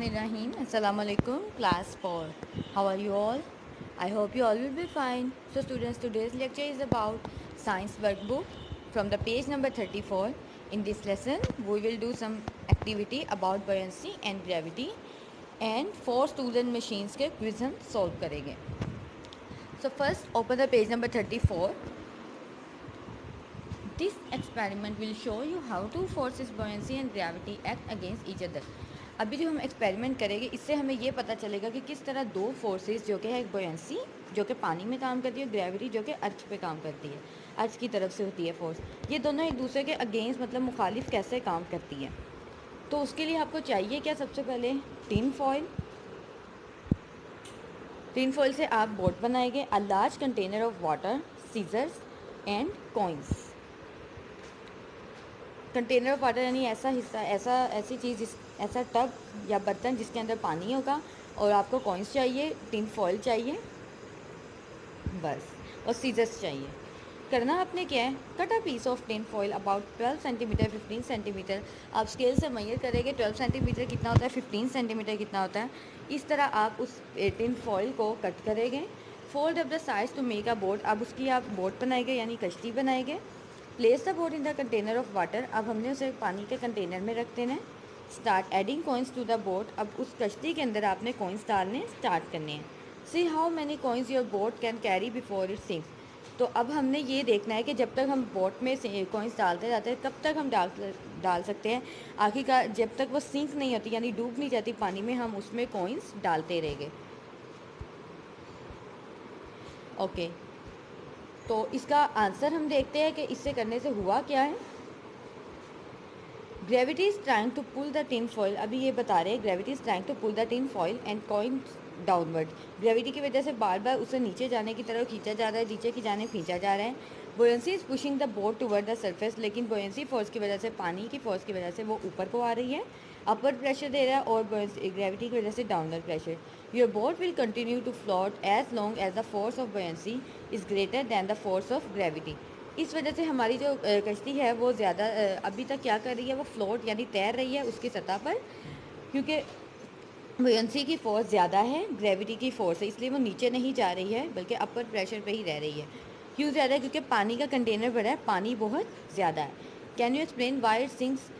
Bismillahirrahmanirrahim. Assalamu alaikum, class 4. How are you all? I hope you all will be fine. So, students, today's lecture is about science workbook from the page number 34. In this lesson, we will do some activity about buoyancy and gravity and 4 student machines के quiz हम solve करेंगे. So, first open the page number 34. This experiment will show you how two forces buoyancy and gravity act against each other. अभी जो हम experiment करेंगे इससे हमें ये पता चलेगा कि किस तरह दो फोर्सेस जो कि है बुoyancy जो कि पानी में काम करती है, ग्रेविटी जो कि अर्थ पे काम करती है, अर्थ की तरफ से होती है फोर्स, ये दोनों एक दूसरे के अगेंस्ट मतलब मुखालिफ कैसे काम करती है. तो उसके लिए आपको चाहिए क्या, सबसे पहले टिन फॉइल. टिन फॉइल से आप बोट बनाएंगे, a large container of water, scissors and coins. Container of water यानी ऐसा हिस्सा, ऐसी चीज़, ऐसा टब या बर्तन जिसके अंदर पानी होगा, और आपको कॉइन्स चाहिए, टिन फॉइल चाहिए बस, और सीजर्स चाहिए. करना आपने क्या है, cut a piece of tin foil about 12 centimetre 15 centimetre. आप स्केल से मेजर करेंगे 12 सेंटीमीटर कितना होता है, 15 सेंटीमीटर कितना होता है. इस तरह आप उस टिन फॉइल को कट करेंगे. Fold up the size to make a boat. अब उसकी आप बोट बनाएंगे यानी कश्ती बनाएंगे. Place the boat in the container of water. अब हमने उसे पानी के कंटेनर में रख देना है. Start adding coins to the boat. अब उस कश्ती के अंदर आपने कॉइन्स डालने स्टार्ट करने हैं. See how many coins your boat can carry before it sinks. तो अब हमने ये देखना है कि जब तक हम बोट में कॉइन्स डालते जाते हैं कब तक हम डाल सकते हैं. आखिरकार जब तक वो सिंक नहीं होती यानी डूब नहीं जाती पानी में, हम उसमें कॉइन्स डालते रहेंगे. ओके, तो इसका आंसर हम देखते हैं कि इससे करने से हुआ क्या है. Gravity is trying to pull the tin foil. अभी ये बता रहे हैं gravity is trying to pull the tin foil and coin downward. Gravity की वजह से बार बार उसे नीचे जाने की तरफ खींचा जा रहा है, नीचे की जाने खींचा जा रहा है. बोयंसी is pushing the boat toward the surface. लेकिन बोयंसी फोर्स की वजह से, पानी की फोर्स की वजह से वो ऊपर को आ रही है, अपर प्रेशर दे रहा है, और ग्रेविटी की वजह से downward pressure. Your boat will continue to float as long as the force of buoyancy is greater than the force of gravity. इस वजह से हमारी जो कश्ती है वो ज़्यादा अभी तक क्या कर रही है, वो फ्लोट यानी तैर रही है उसकी सतह पर, क्योंकि बुयंसी की फोर्स ज़्यादा है, ग्रेविटी की फोर्स है, इसलिए वो नीचे नहीं जा रही है बल्कि अपर प्रेशर पे ही रह रही है. क्यों ज़्यादा है, क्योंकि पानी का कंटेनर बड़ा है, पानी बहुत ज़्यादा है. Can you explain why it sinks.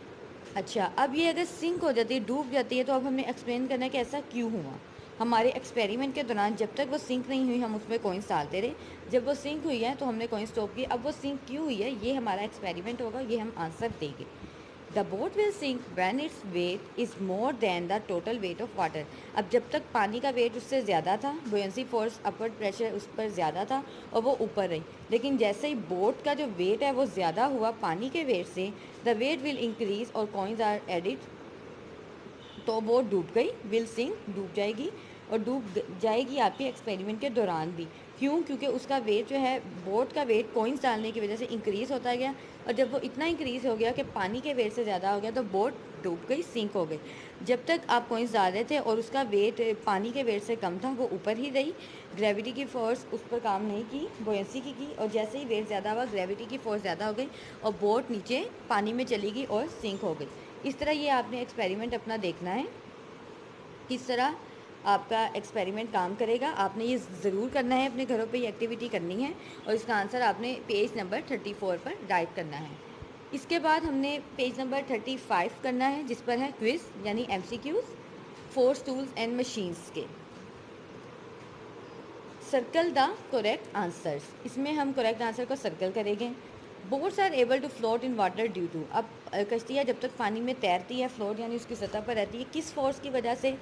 अच्छा, अब ये अगर सिंक हो जाती है, डूब जाती है, तो अब हमें एक्सप्लेन करना है कि ऐसा क्यों हुआ. हमारे एक्सपेरिमेंट के दौरान जब तक वो सिंक नहीं हुई हम उसमें कॉइन्स डालते रहे. जब वो सिंक हुई है तो हमने कॉइन्स स्टॉप किए. अब वो सिंक क्यों हुई है, ये हमारा एक्सपेरिमेंट होगा, ये हम आंसर देंगे. The boat will sink when its weight is more than the total weight of water. अब जब तक पानी का वेट उससे ज़्यादा था, बुयंसी फोर्स, अपवर्ड प्रेशर उस पर ज़्यादा था और वो ऊपर रही. लेकिन जैसे ही बोट का जो वेट है वो ज़्यादा हुआ पानी के वेट से, द वेट विल इंक्रीज और कॉइन्स आर एडिड, तो वो डूब गई. विल सिंक, डूब जाएगी, और डूब जाएगी आपके एक्सपेरिमेंट के दौरान भी. क्यों, क्योंकि उसका वेट जो है, बोट का वेट कॉइन्स डालने की वजह से इंक्रीज़ होता गया, और जब वो इतना इंक्रीज़ हो गया कि पानी के वेट से ज़्यादा हो गया तो बोट डूब गई, सिंक हो गई. जब तक आप कॉइन्स डाल रहे थे और उसका वेट पानी के वेट से कम था, वो ऊपर ही रही, ग्रेविटी की फोर्स उस पर काम नहीं की, बोयंसी की. और जैसे ही वेट ज़्यादा हुआ ग्रेविटी की फोर्स ज़्यादा हो गई और बोट नीचे पानी में चली गई और सिंक हो गई. इस तरह ये आपने एक्सपेरिमेंट अपना देखना है, किस तरह आपका एक्सपेरिमेंट काम करेगा. आपने ये ज़रूर करना है, अपने घरों पे ये एक्टिविटी करनी है, और इसका आंसर आपने पेज नंबर 34 पर राइट करना है. इसके बाद हमने पेज नंबर 35 करना है, जिस पर है क्विज़ यानी MCQs, force tools and machines के. Circle the correct answers. इसमें हम करेक्ट आंसर को सर्कल करेंगे. Boats are able to float in water due to. अब कश्तियाँ जब तक पानी में तैरती है, फ्लोट यानी उसकी सतह पर रहती है, किस फोर्स की वजह से.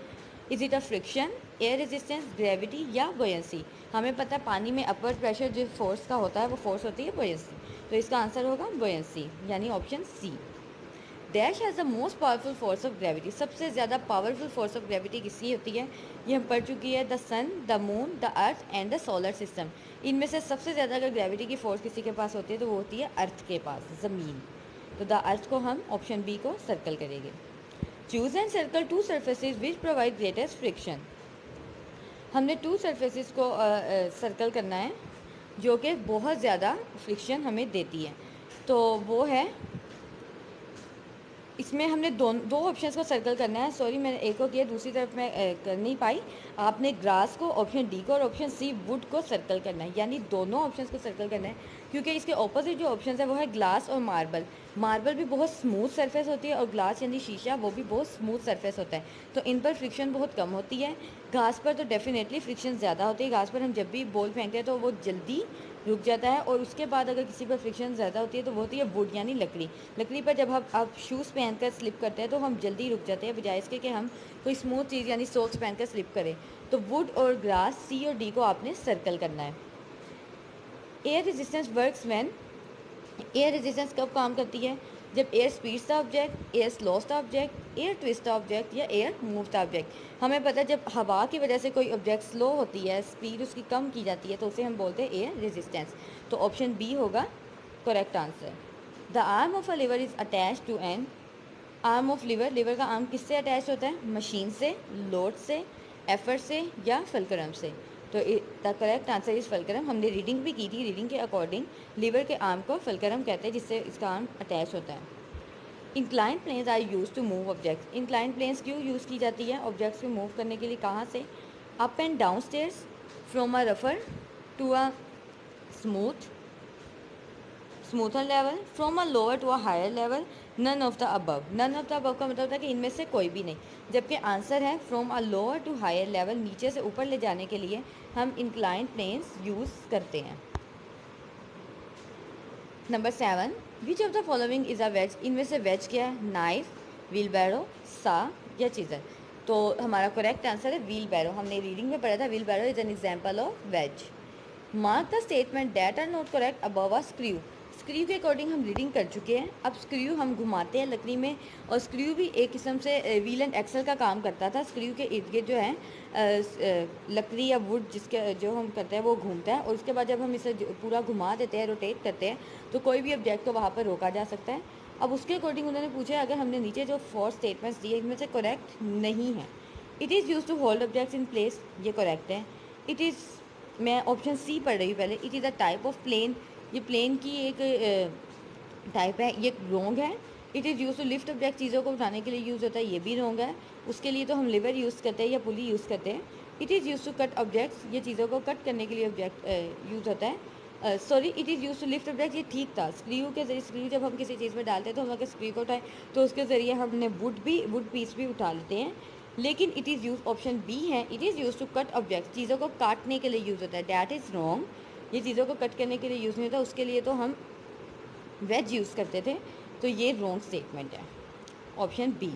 Is it a friction, air resistance, gravity या बोयंसी. हमें पता है पानी में अपवर्ड प्रेशर जो फोर्स का होता है वो फोर्स होती है बोयंसी, तो इसका आंसर होगा बोयंसी यानी option C. Dash has the most powerful force of gravity. सबसे ज़्यादा पावरफुल फोर्स ऑफ ग्रेविटी किसकी होती है, ये हम पढ़ चुकी है. The sun, the moon, the earth and the solar system. इनमें से सबसे ज़्यादा अगर ग्रेविटी की फोर्स किसी के पास होती है तो वो होती है अर्थ के पास, ज़मीन. तो द अर्थ को हम ऑप्शन बी को सर्कल करेंगे. Choose and circle two surfaces which provide greatest friction. हमने टू सर्फेसिस को सर्कल करना है जो कि बहुत ज़्यादा फ्रिक्शन हमें देती है. तो वो है, इसमें हमने दो ऑप्शंस को सर्कल करना है। सॉरी मैंने एक को किया, दूसरी तरफ मैं कर नहीं पाई। आपने ग्रास को, ऑप्शन डी को और ऑप्शन सी वुड को सर्कल करना है, यानी दोनों ऑप्शंस को सर्कल करना है, क्योंकि इसके ऑपोजिट जो ऑप्शन है वो है ग्लास और मार्बल। मार्बल भी बहुत स्मूथ सरफेस होती है और ग्लास यानी शीशा वो भी बहुत स्मूथ सरफेस होता है, तो इन पर फ्रिक्शन बहुत कम होती है। घास पर तो डेफिनेटली फ्रिक्शन ज़्यादा होती है। घास पर हम जब भी बॉल फेंकते हैं तो वो जल्दी रुक जाता है, और उसके बाद अगर किसी पर फ्रिक्शन ज़्यादा होती है तो वो होती है वुड यानी लकड़ी। लकड़ी पर जब आप शूज़ पहनकर स्लिप करते हैं तो हम जल्दी रुक जाते हैं, बजाय इसके कि हम कोई स्मूथ चीज़ यानी सॉक्स पहनकर स्लिप करें। तो वुड और ग्रास, सी और डी को आपने सर्कल करना है। Air resistance works when, air resistance कब काम करती है? जब air speeds the object, air slows the object, air twist the object या एयर मूव द ऑब्जेक्ट। हमें पता है जब हवा की वजह से कोई ऑब्जेक्ट स्लो होती है, स्पीड उसकी कम की जाती है, तो उसे हम बोलते हैं एयर रेजिस्टेंस। तो ऑप्शन बी होगा correct answer. The arm of a lever is attach to an, arm of lever, lever का आर्म किससे अटैच होता है? मशीन से, लोड से, एफर्ट से या फलक्रम से। तो the correct answer is fulcrum. हमने रीडिंग भी की थी, रीडिंग के अकॉर्डिंग लिवर के आर्म को फलक्रम कहते हैं, जिससे इसका आर्म अटैच होता है। Incline planes are use to move objects, incline planes क्यों यूज़ की जाती है ऑब्जेक्ट्स को मूव करने के लिए? कहाँ से? Up and down stairs, from a रफर to a smoother level, from a lower to a higher level, none of the above. None of the above का मतलब होता है कि इनमें से कोई भी नहीं, जबकि आंसर है from a lower to higher level, नीचे से ऊपर ले जाने के लिए हम इंक्लाइन प्लेन्स यूज़ करते हैं। Number 7, which of the following is a wedge, इनमें से वेज क्या है? नाइफ, व्हील बैरो, सा या चीज़र। तो हमारा करेक्ट आंसर है व्हील बैरो। हमने रीडिंग में पढ़ा था wheelbarrow is an example of wedge. Mark the statement that are not correct above a screw, screw के अकॉर्डिंग हम रीडिंग कर चुके हैं। अब स्क्रू हम घुमाते हैं लकड़ी में, और स्क्रू भी एक किस्म से व्हील एंड एक्सल का काम करता था। स्क्रू के इर्द गिर्द जो है लकड़ी या वुड जिसके जो हम करते हैं वो घूमता है, और उसके बाद जब हम इसे पूरा घुमा देते हैं, रोटेट करते हैं, तो कोई भी ऑब्जेक्ट को वहाँ पर रोका जा सकता है। अब उसके अकॉर्डिंग उन्होंने पूछा अगर हमने नीचे जो 4 स्टेटमेंट्स दिए इनमें से करेक्ट नहीं है। It is use to hold objects in place, ये करेक्ट है। इट इज़, मैं ऑप्शन सी पढ़ रही हूँ पहले, it is a type of plane, ये प्लेन की एक टाइप है, ये रॉन्ग है। It is use to lift object, चीज़ों को उठाने के लिए यूज़ होता है, ये भी रॉन्ग है। उसके लिए तो हम लिवर यूज़ करते हैं या पुली यूज़ करते हैं। It is use to cut objects, ये चीज़ों को कट करने के लिए ऑब्जेक्ट यूज़ होता है। Sorry, it is use to lift object, ये ठीक था। स्क्रू के जरिए, स्क्रू जब हम किसी चीज़ में डालते हैं तो हम अगर स्क्रू को उठाएं तो उसके ज़रिए हमने वुड पीस भी उठा लेते हैं। लेकिन it is use, option B है, it is use to cut object, चीज़ों को काटने के लिए यूज़ होता है, डैट इज़ रॉन्ग। ये चीज़ों को कट करने के लिए यूज़ नहीं होता, उसके लिए तो हम वेज यूज़ करते थे, तो ये रॉन्ग स्टेटमेंट है। Option B,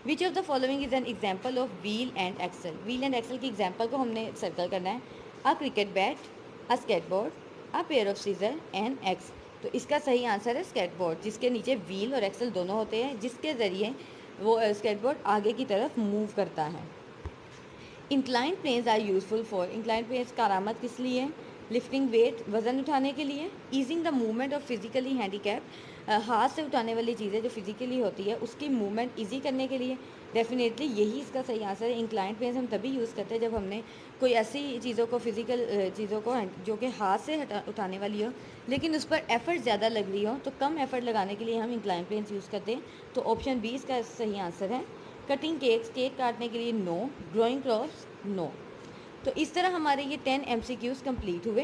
which of the following is an example of wheel and axle, wheel and axle की एग्जाम्पल को हमने सर्कल करना है। A cricket bat, a skateboard, a pair of scissor and axe. तो इसका सही answer है स्केटबोर्ड, जिसके नीचे व्हील और एक्सल दोनों होते हैं, जिसके ज़रिए वो स्केटबोर्ड आगे की तरफ मूव करता है। Incline planes are useful for, incline planes का करामत किस लिए है? लिफ्टिंग वेट, वज़न उठाने के लिए। Easing the movement of physically handicap, हाथ से उठाने वाली चीज़ें जो फिजिकली होती है उसकी मूवमेंट ईजी करने के लिए। डेफिनेटली यही इसका सही आंसर है। इंक्लाइन प्लेन्स हम तभी यूज़ करते हैं जब हमने कोई ऐसी चीज़ों को, फिजिकल चीज़ों को जो कि हाथ से उठाने वाली हो, लेकिन उस पर एफर्ट ज़्यादा लग रही हो, तो कम एफर्ट लगाने के लिए हम इंक्लाइन प्लेन्स यूज़ करते हैं। तो ऑप्शन बी इसका सही आंसर है। कटिंग केक्स, केक काटने के लिए नो। Growing crops, no. तो इस तरह हमारे ये 10 MCQs कंप्लीट हुए।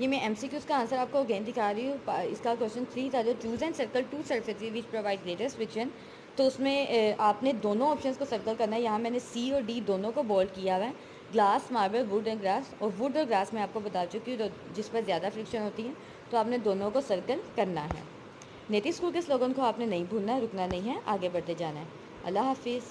ये मैं MCQs का आंसर आपको अगेन दिखा रही हूँ। इसका क्वेश्चन 3 था जो choose and circle 2 surfaces which provide greatest friction. तो उसमें आपने दोनों ऑप्शंस को सर्कल करना है। यहाँ मैंने सी और डी दोनों को बोल्ड किया हुआ है, glass, marble, would and grass. और वुड और ग्रास मैं आपको बता चुकी हूँ, तो जिस पर ज़्यादा फ्रिक्शन होती है, तो आपने दोनों को सर्कल करना है। नेटिव स्कूल के स्लोगन को आपने नहीं भूलना है, रुकना नहीं है, आगे बढ़ते जाना है। अल्लाह हाफिज़।